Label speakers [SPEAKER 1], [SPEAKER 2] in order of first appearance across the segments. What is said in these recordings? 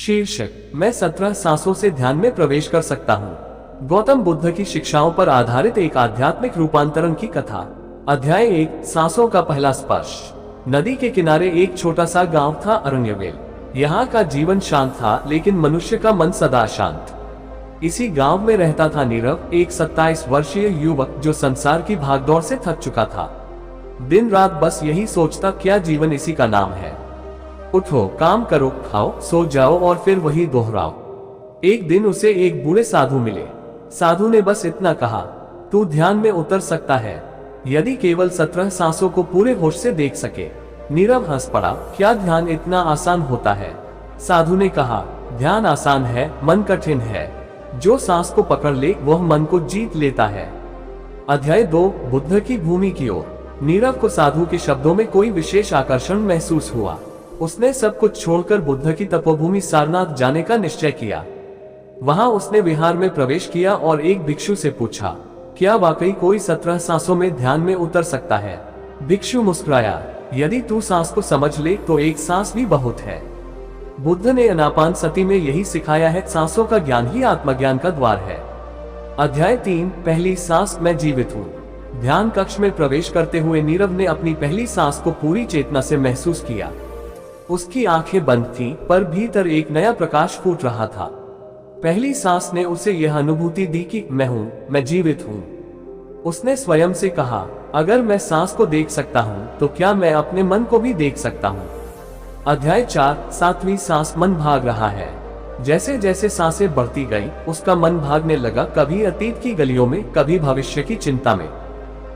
[SPEAKER 1] शीर्षक, मैं 17 सांसों से ध्यान में प्रवेश कर सकता हूँ। गौतम बुद्ध की शिक्षाओं पर आधारित एक आध्यात्मिक रूपांतरण की कथा। अध्याय 1, सांसों का पहला स्पर्श। नदी के किनारे एक छोटा सा गांव था, अरण्यवेल। यहाँ का जीवन शांत था, लेकिन मनुष्य का मन सदा शांत। इसी गांव में रहता था नीरव, एक 27 वर्षीय युवक जो संसार की भागदौड़ से थक चुका था। दिन रात बस यही सोचता, क्या जीवन इसी का नाम है। उठो, काम करो, खाओ, सो जाओ और फिर वही दोहराओ। एक दिन उसे एक बूढ़े साधु मिले। साधु ने बस इतना कहा, तू ध्यान में उतर सकता है यदि केवल 17 सांसों को पूरे होश से देख सके। नीरव हंस पड़ा, क्या ध्यान इतना आसान होता है? साधु ने कहा, ध्यान आसान है, मन कठिन है। जो सांस को पकड़ ले वह मन को जीत लेता है। अध्याय 2, बुद्ध की भूमि की ओर। नीरव को साधु के शब्दों में कोई विशेष आकर्षण महसूस हुआ। उसने सब कुछ छोड़कर बुद्ध की तपोभूमि सारनाथ जाने का निश्चय किया। वहां उसने विहार में प्रवेश किया और एक भिक्षु से पूछा, क्या वाकई कोई 17 सांसों में ध्यान में उतर सकता है? भिक्षु मुस्कुराया, यदि तू सांस को समझ ले तो एक सांस भी बहुत है। बुद्ध ने अनापान सती में यही सिखाया है, सांसों का ज्ञान ही आत्मज्ञान का द्वार है। अध्याय 3, पहली सांस, मैं जीवित हूँ। ध्यान कक्ष में प्रवेश करते हुए नीरव ने अपनी पहली सांस को पूरी चेतना से महसूस किया। उसकी आंखें बंद थीं, पर भीतर एक नया प्रकाश फूट रहा था। पहली सांस ने उसे यह अनुभूति दी कि मैं हूं, मैं जीवित हूं। उसने स्वयं से कहा, अगर मैं सांस को देख सकता हूं, तो क्या मैं अपने मन को भी देख सकता हूं? अध्याय 4, 7वीं सांस, मन भाग रहा है। जैसे जैसे सांसें बढ़ती गई, उसका मन भागने लगा, कभी अतीत की गलियों में, कभी भविष्य की चिंता में।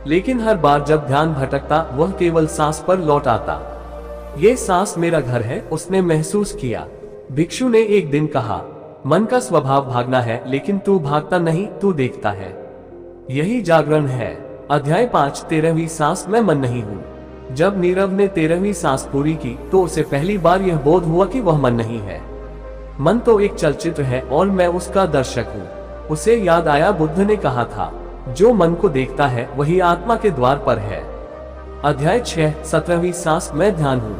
[SPEAKER 1] लेकिन हर बार जब ध्यान भटकता, वह केवल सांस पर लौट आता। ये सांस मेरा घर है, उसने महसूस किया। भिक्षु ने एक दिन कहा, मन का स्वभाव भागना है, लेकिन तू भागता नहीं, तू देखता है। यही जागरण है। अध्याय 5, 13वीं सांस, मैं मन नहीं हूँ। जब नीरव ने 13वीं सांस पूरी की, तो उसे पहली बार यह बोध हुआ कि वह मन नहीं है। मन तो एक चलचित्र है और मैं उसका दर्शक हूँ। उसे याद आया, बुद्ध ने कहा था, जो मन को देखता है वही आत्मा के द्वार पर है। अध्याय 6, 17वीं सांस, मैं ध्यान हूँ।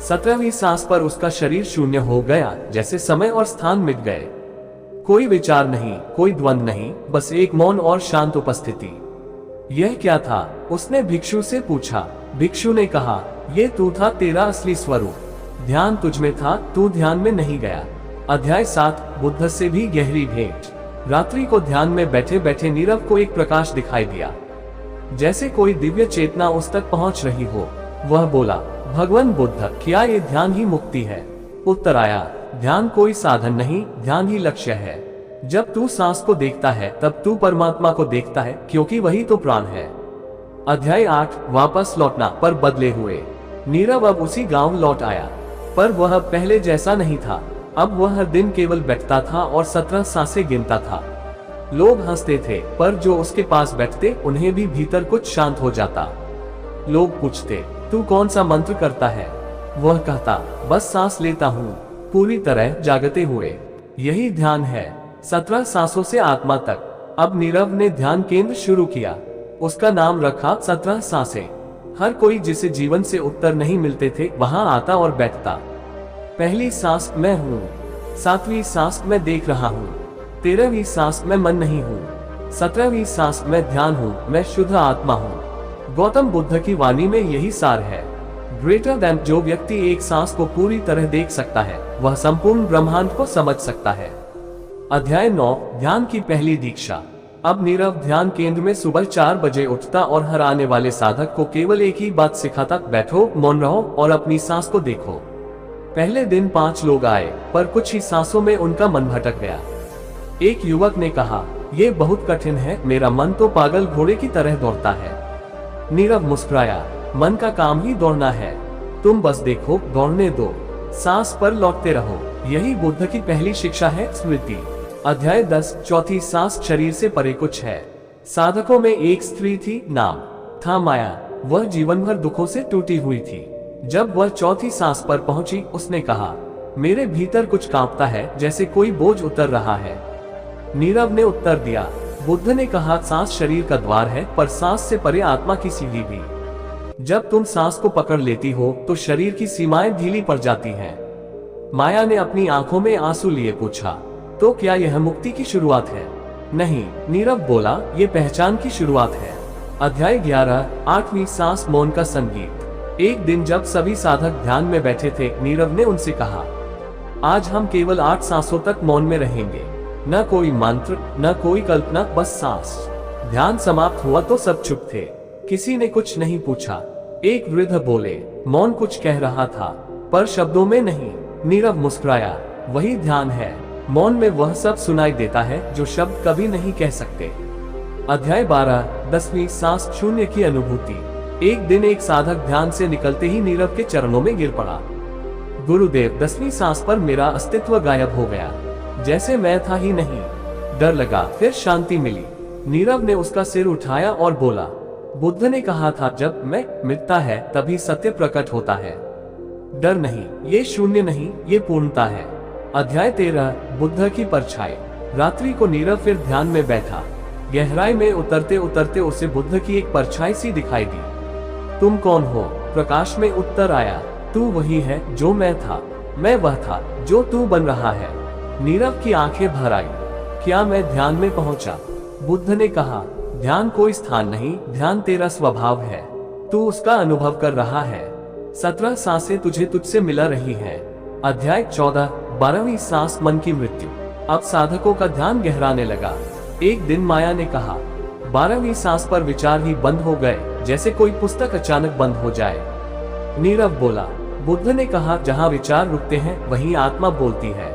[SPEAKER 1] 17वीं सांस पर उसका शरीर शून्य हो गया, जैसे समय और स्थान मिट गए। कोई विचार नहीं, कोई द्वंद नहीं, बस एक मौन और शांत उपस्थिति। यह क्या था? उसने भिक्षु से पूछा। भिक्षु ने कहा, यह तू था, तेरा असली स्वरूप। ध्यान तुझ में था, तू ध्यान में नहीं गया। अध्याय 7, बुद्ध से भी गहरी भेंट। रात्रि को ध्यान में बैठे बैठे नीरव को एक प्रकाश दिखाई दिया, जैसे कोई दिव्य चेतना उस तक पहुंच रही हो। वह बोला, भगवान बुद्ध, क्या ये ध्यान ही मुक्ति है? उत्तर आया, ध्यान कोई साधन नहीं, ध्यान ही लक्ष्य है। जब तू सांस को देखता है, तब तू परमात्मा को देखता है, क्योंकि वही तो प्राण है। अध्याय 8, वापस लौटना, पर बदले हुए। नीरव अब उसी गांव लौट आया, पर वह पहले जैसा नहीं था। अब वह हर दिन केवल बैठता था और 17 सांसें गिनता था। लोग हंसते थे, पर जो उसके पास बैठते, उन्हें भी भीतर कुछ शांत हो जाता। लोग पूछते, तू कौन सा मंत्र करता है? वह कहता, बस सांस लेता हूँ, पूरी तरह जागते हुए। यही ध्यान है, 17 सांसों से आत्मा तक। अब नीरव ने ध्यान केंद्र शुरू किया। उसका नाम रखा 17 सांसें। हर कोई जिसे जीवन से उत्तर नहीं मिलते थे, वहां आता और बैठता। पहली सांस, मैं हूँ। 7वीं सांस, मैं देख रहा हूँ। 13वीं सांस, मैं मन नहीं हूँ। 17वीं सांस, मैं ध्यान हूँ, मैं शुद्ध आत्मा हूँ। गौतम बुद्ध की वाणी में यही सार है। ग्रेटर देन, जो व्यक्ति एक सांस को पूरी तरह देख सकता है, वह संपूर्ण ब्रह्मांड को समझ सकता है। अध्याय 9, ध्यान की पहली दीक्षा। अब नीरव ध्यान केंद्र में सुबह 4 बजे उठता और हर आने वाले साधक को केवल एक ही बात सिखाता, बैठो, मौन रहो और अपनी सांस को देखो। पहले दिन 5 लोग आए, पर कुछ ही सांसों में उनका मन भटक गया। एक युवक ने कहा, यह बहुत कठिन है, मेरा मन तो पागल घोड़े की तरह दौड़ता है। नीरव मुस्कुराया, मन का काम ही दौड़ना है, तुम बस देखो, दौड़ने दो, सांस पर लौटते रहो। यही बुद्ध की पहली शिक्षा है, स्मृति। अध्याय 10, चौथी सांस, शरीर से परे कुछ है। साधकों में एक स्त्री थी, नाम था माया। वह जीवन भर दुखों से टूटी हुई थी। जब वह चौथी सांस पर पहुंची, उसने कहा, मेरे भीतर कुछ कांपता है, जैसे कोई बोझ उतर रहा है। नीरव ने उत्तर दिया, बुद्ध ने कहा, सांस शरीर का द्वार है, पर सांस से परे आत्मा की सीढ़ी भी। जब तुम सांस को पकड़ लेती हो, तो शरीर की सीमाएं ढीली पड़ जाती हैं। माया ने अपनी आंखों में आंसू लिए पूछा, तो क्या यह मुक्ति की शुरुआत है? नहीं, नीरव बोला, ये पहचान की शुरुआत है। अध्याय 11, 8वीं सांस, मौन का संगीत। एक दिन जब सभी साधक ध्यान में बैठे थे, नीरव ने उनसे कहा, आज हम केवल 8 सांसों तक मौन में रहेंगे। न कोई मंत्र, न कोई कल्पना, बस सांस। ध्यान समाप्त हुआ तो सब चुप थे। किसी ने कुछ नहीं पूछा। एक वृद्ध बोले, मौन कुछ कह रहा था, पर शब्दों में नहीं। नीरव मुस्कुराया, वही ध्यान है। मौन में वह सब सुनाई देता है जो शब्द कभी नहीं कह सकते। अध्याय 12, 10वीं सांस, शून्य की अनुभूति। एक दिन एक साधक ध्यान से निकलते ही नीरव के चरणों में गिर पड़ा। गुरुदेव, 10वीं सांस पर मेरा अस्तित्व गायब हो गया, जैसे मैं था ही नहीं। डर लगा, फिर शांति मिली। नीरव ने उसका सिर उठाया और बोला, बुद्ध ने कहा था, जब मैं मिटता है तभी सत्य प्रकट होता है। डर नहीं, ये शून्य नहीं, ये पूर्णता है। अध्याय 13, बुद्ध की परछाई। रात्रि को नीरव फिर ध्यान में बैठा। गहराई में उतरते उतरते उसे बुद्ध की एक परछाई सी दिखाई दी। तुम कौन हो? प्रकाश में उत्तर आया, तू वही है जो मैं था। मैं वह था जो तू बन रहा है। नीरव की आंखें भर आई। क्या मैं ध्यान में पहुंचा? बुद्ध ने कहा, ध्यान कोई स्थान नहीं, ध्यान तेरा स्वभाव है। तू उसका अनुभव कर रहा है। 17 सांसें तुझे तुझसे मिला रही है। अध्याय 14, 12वीं सांस, मन की मृत्यु। अब साधकों का ध्यान गहराने लगा। एक दिन माया ने कहा, 12वीं सांस पर विचार ही बंद हो गए, जैसे कोई पुस्तक अचानक बंद हो जाए। नीरव बोला, बुद्ध ने कहा, जहाँ विचार रुकते हैं वहीं आत्मा बोलती है।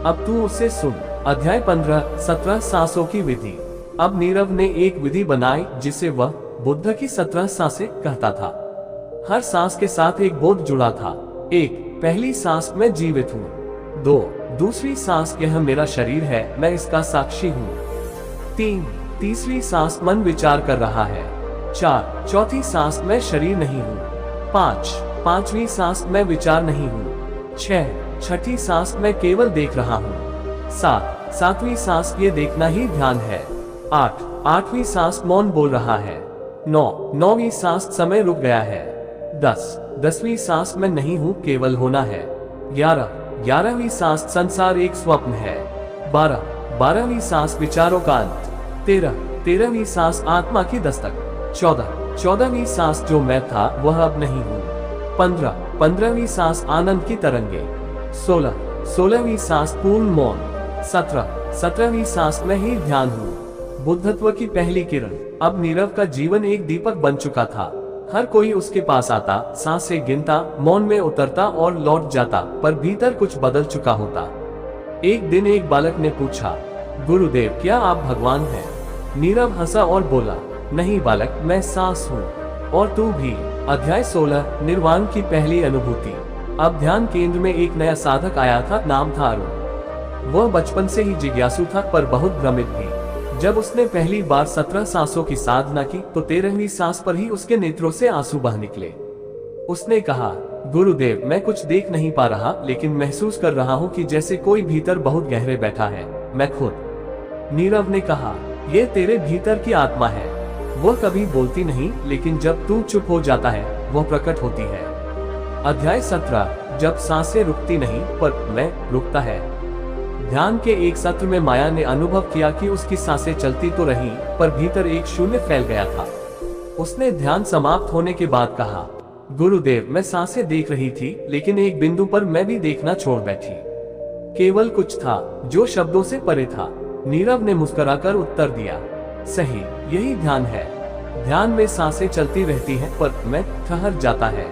[SPEAKER 1] अब तू उसे सुन। अध्याय 15, 17 सांसों की विधि। अब नीरव ने एक विधि बनाई जिसे वह बुद्ध की 17 सांसें कहता था। हर सांस के साथ एक बोध जुड़ा था। 1, पहली सांस, मैं जीवित हूँ। 2, दूसरी सांस, यह मेरा शरीर है, मैं इसका साक्षी हूँ। 3, तीसरी सांस, मन विचार कर रहा है। 4, चौथी सांस, मैं शरीर नहीं हूँ। 5, पांचवी सांस, मैं विचार नहीं हूँ। 6, छठी सांस, मैं केवल देख रहा हूँ। 7, सातवीं सांस, ये देखना ही ध्यान है। 8, आठवीं सांस, मौन बोल रहा है। 9, नौवीं सांस, समय रुक गया है। 10, 10वीं सांस, मैं नहीं हूँ, केवल होना है। 11, 11वीं सांस, संसार एक स्वप्न है। 12, 12वीं सांस, विचारों का अंत। 13, 13वीं सांस, आत्मा की दस्तक। 14, 14वीं सांस, जो मैं था वह अब नहीं हूँ। 15, 15वीं सांस, आनंद की तरंगे। 16, 16वीं सांस, पूर्ण मौन। 17, 17वीं सांस, मैं ही ध्यान हूँ। बुद्धत्व की पहली किरण। अब नीरव का जीवन एक दीपक बन चुका था। हर कोई उसके पास आता, सांसें गिनता, मौन में उतरता और लौट जाता, पर भीतर कुछ बदल चुका होता। एक दिन एक बालक ने पूछा, गुरुदेव, क्या आप भगवान हैं? नीरव हंसा और बोला, नहीं बालक, मैं सांस हूँ, और तू भी। अध्याय 16, निर्वाण की पहली अनुभूति। अब ध्यान केंद्र में एक नया साधक आया था, नाम था अरुण। वह बचपन से ही जिज्ञासु था, पर बहुत भ्रमित भी। जब उसने पहली बार 17 सांसों की साधना की तो 13वीं सांस पर ही उसके नेत्रों से आंसू बह निकले। उसने कहा, गुरुदेव, मैं कुछ देख नहीं पा रहा, लेकिन महसूस कर रहा हूँ कि जैसे कोई भीतर बहुत गहरे बैठा है, मैं खुद। नीरव ने कहा, ये तेरे भीतर की आत्मा है। वह कभी बोलती नहीं, लेकिन जब तू चुप हो जाता है वह प्रकट होती है। अध्याय 17, जब सांसें रुकती नहीं पर मैं रुकता है। ध्यान के एक सत्र में माया ने अनुभव किया कि उसकी सांसें चलती तो रही, पर भीतर एक शून्य फैल गया था। उसने ध्यान समाप्त होने के बाद कहा, गुरुदेव, मैं सांसें देख रही थी, लेकिन एक बिंदु पर मैं भी देखना छोड़ बैठी। केवल कुछ था जो शब्दों से परे था। नीरव ने मुस्कुराकर उत्तर दिया, सही, यही ध्यान है। ध्यान में सांसें चलती रहती हैं, पर मैं ठहर जाता है।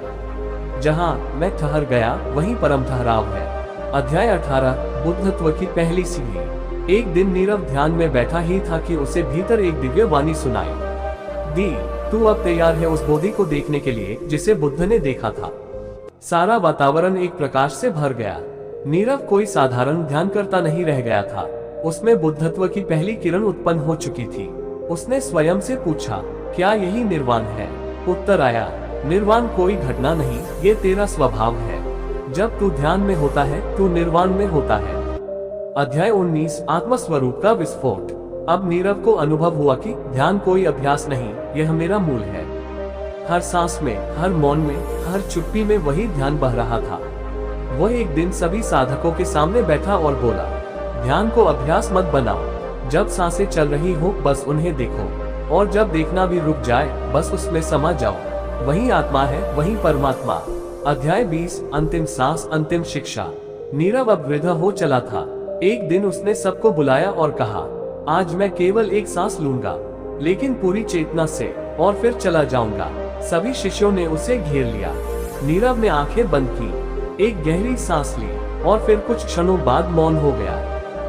[SPEAKER 1] जहां मैं ठहर गया वहीं परम ठहराव है। अध्याय 18, बुद्धत्व की पहली सीढ़ी। एक दिन नीरव ध्यान में बैठा ही था कि उसे भीतर एक दिव्य वाणी सुनाई दी, तू अब तैयार है उस बोधि को देखने के लिए जिसे बुद्ध ने देखा था। सारा वातावरण एक प्रकाश से भर गया। नीरव कोई साधारण ध्यान करता नहीं रह गया था, उसमें बुद्धत्व की पहली किरण उत्पन्न हो चुकी थी। उसने स्वयं से पूछा, क्या यही निर्वाण है? उत्तर आया, निर्वाण कोई घटना नहीं, ये तेरा स्वभाव है। जब तू ध्यान में होता है तू निर्वाण में होता है। अध्याय 19, आत्मस्वरूप का विस्फोट। अब नीरव को अनुभव हुआ कि ध्यान कोई अभ्यास नहीं, यह मेरा मूल है। हर सांस में, हर मौन में, हर चुप्पी में वही ध्यान बह रहा था। वह एक दिन सभी साधकों के सामने बैठा और बोला, ध्यान को अभ्यास मत बनाओ। जब सांसें चल रही हो बस उन्हें देखो, और जब देखना भी रुक जाए बस उसमें समा जाओ। वही आत्मा है, वही परमात्मा। अध्याय 20, अंतिम सांस, अंतिम शिक्षा। नीरव अब वृद्ध हो चला था। एक दिन उसने सबको बुलाया और कहा, आज मैं केवल एक सांस लूंगा, लेकिन पूरी चेतना से, और फिर चला जाऊंगा। सभी शिष्यों ने उसे घेर लिया। नीरव ने आंखें बंद की, एक गहरी सांस ली, और फिर कुछ क्षणों बाद मौन हो गया।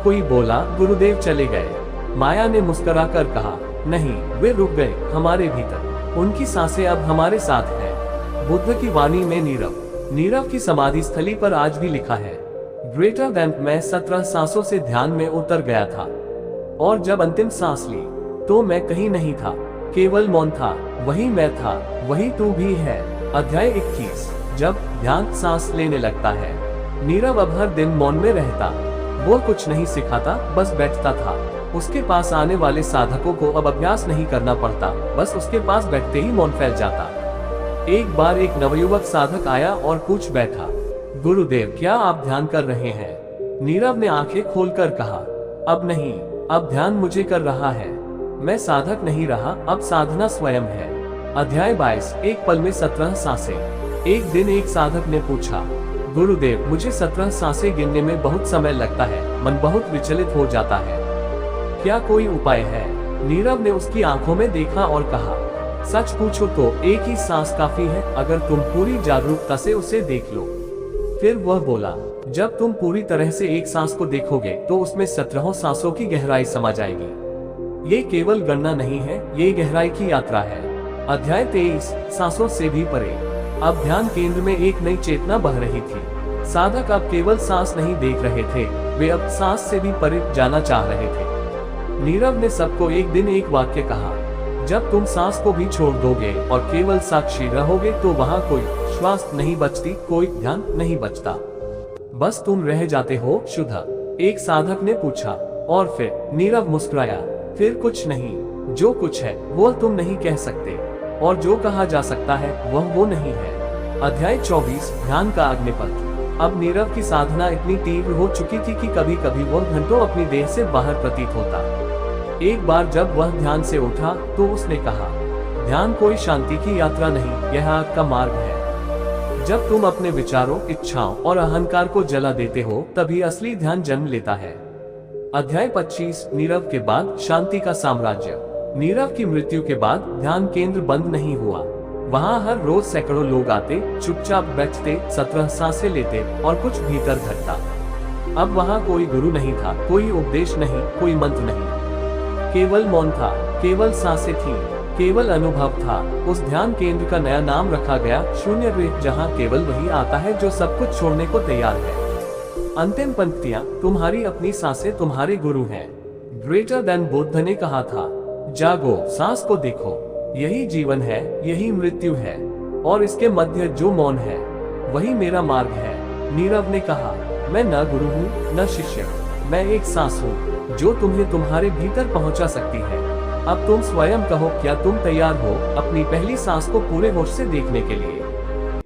[SPEAKER 1] कोई बोला, गुरुदेव चले गए। माया ने मुस्कुराकर कहा, नहीं, वे रुक गए हमारे भीतर। उनकी सांसें अब हमारे साथ हैं। बुद्ध की वाणी में नीरव की समाधि स्थली पर आज भी लिखा है, ग्रेटर देन। मैं 17 सांसों से ध्यान में उतर गया था, और जब अंतिम सांस ली तो मैं कहीं नहीं था, केवल मौन था। वही मैं था, वही तू भी है। अध्याय 21, जब ध्यान सांस लेने लगता है। नीरव अब हर दिन मौन में रहता। वो कुछ नहीं सिखाता, बस बैठता था। उसके पास आने वाले साधकों को अब अभ्यास नहीं करना पड़ता, बस उसके पास बैठते ही मौन फैल जाता। एक बार एक नवयुवक साधक आया और पूछ बैठा, गुरुदेव क्या आप ध्यान कर रहे हैं? नीरव ने आंखें खोलकर कहा, अब नहीं, अब ध्यान मुझे कर रहा है। मैं साधक नहीं रहा, अब साधना स्वयं है। अध्याय 22, एक पल में 17 सांसें। एक दिन एक साधक ने पूछा, गुरुदेव मुझे 17 सांसें गिनने में बहुत समय लगता है, मन बहुत विचलित हो जाता है, क्या कोई उपाय है? नीरव ने उसकी आंखों में देखा और कहा, सच पूछो तो एक ही सांस काफी है, अगर तुम पूरी जागरूकता से उसे देख लो। फिर वह बोला, जब तुम पूरी तरह से एक सांस को देखोगे तो उसमें 17 सांसों की गहराई समा जाएगी। ये केवल गणना नहीं है, ये गहराई की यात्रा है। अध्याय 23, सांसों से भी परे। अब ध्यान केंद्र में एक नई चेतना बह रही थी। साधक अब केवल सांस नहीं देख रहे थे, वे अब सांस से भी परे जाना चाह रहे थे। नीरव ने सबको एक दिन एक वाक्य कहा, जब तुम सांस को भी छोड़ दोगे और केवल साक्षी रहोगे तो वहाँ कोई श्वास नहीं बचती, कोई ध्यान नहीं बचता, बस तुम रह जाते हो शुद्ध। एक साधक ने पूछा, और फिर? नीरव मुस्कुराया, फिर कुछ नहीं। जो कुछ है वो तुम नहीं कह सकते, और जो कहा जा सकता है वह वो नहीं है। अध्याय 24, ध्यान का अग्निपथ। अब नीरव की साधना इतनी तीव्र हो चुकी थी कि कभी कभी वह घंटों अपनी देह से बाहर प्रतीत होता। एक बार जब वह ध्यान से उठा तो उसने कहा, ध्यान कोई शांति की यात्रा नहीं, यह आग का मार्ग है। जब तुम अपने विचारों, इच्छाओं और अहंकार को जला देते हो तभी असली ध्यान जन्म लेता है। अध्याय 25, नीरव के बाद शांति का साम्राज्य। नीरव की मृत्यु के बाद ध्यान केंद्र बंद नहीं हुआ। वहाँ हर रोज सैकड़ों लोग आते, चुपचाप बैठते, 17 सांसें लेते और कुछ भीतर घटता। अब वहाँ कोई गुरु नहीं था, कोई उपदेश नहीं, कोई मंत्र नहीं, केवल मौन था, केवल सांसें थी, केवल अनुभव था। उस ध्यान केंद्र का नया नाम रखा गया शून्य गृह, जहाँ केवल वही आता है जो सब कुछ छोड़ने को तैयार है। अंतिम पंक्तियाँ, तुम्हारी अपनी सांसें तुम्हारे गुरु हैं। ग्रेटर देन बुद्ध ने कहा था, जागो, सांस को देखो, यही जीवन है, यही मृत्यु है, और इसके मध्य जो मौन है वही मेरा मार्ग है। नीरव ने कहा, मैं न गुरु हूँ न शिष्य, मैं एक सांस हूँ जो तुम्हें तुम्हारे भीतर पहुँचा सकती है। अब तुम स्वयं कहो, क्या तुम तैयार हो अपनी पहली सांस को पूरे होश से देखने के लिए?